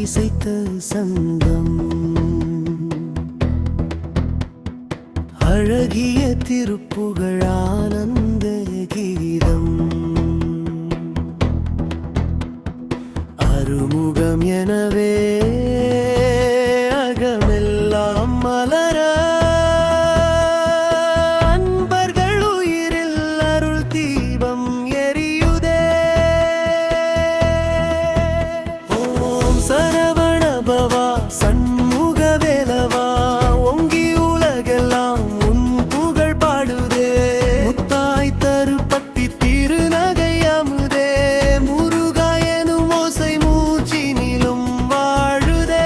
இசைத்த சந்தம், அழகிய திருப்புகழ் ஆனந்த கீதம், அருமுகம் எனவே அகமெல்லாம் மலர, அன்பர்கள் உயிரில் அருள் தீபம் எரியுதே. ஓம் சரவண பவா சண்முக வேலவா, ஓங்கி உலகெல்லாம் உன் புகழ் பாடுதே. முத்தாய் தருப்பட்டி திருநகை அமுதே, முருகா எனும் ஓசை மூச்சினிலும் வாழுதே.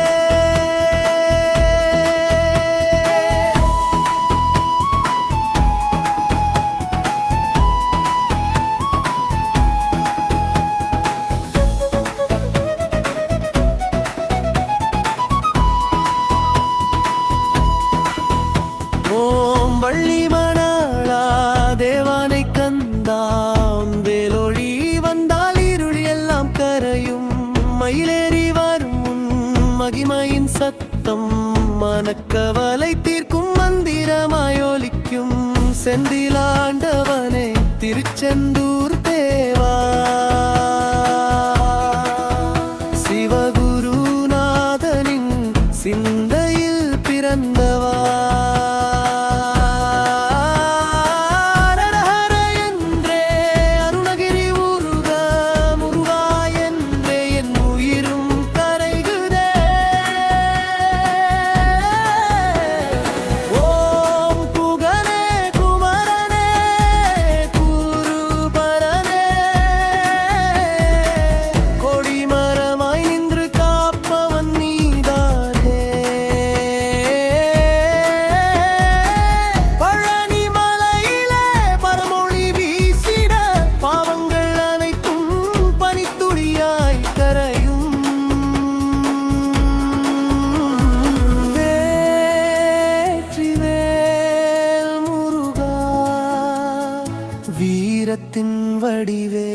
ஓம் வள்ளி மணாளா தேவானை கந்தாம், வேலொழி வந்தால் இருள் எல்லாம் கரையும். மயிலேறி வரும் உன் மகிமையின் சத்தம், மனக்கவலை தீர்க்கும் மந்திரமாய் ஒலிக்கும். செந்திலாண்டவனே திருச்செந்தூர் தேவா, சிவகுருநாதனின் சிந்தையில் பிறந்தவா. ஹரஹர என்றே அருணகிரி முருகா, முருகா என்றே என் உயிரும் கரைகுதே. ஓம் குகனே குமரனே குருபரனே, கொடிமரமாய் நின்று காப்பவன் நீதானே. பழனி மலையிலே பரமொழி வீசிட, பாவங்கள் அனைத்தும் பனித்துளியாய் கரையும். வெற்றிவேல் முருகா, வீரத்தின் வடிவே.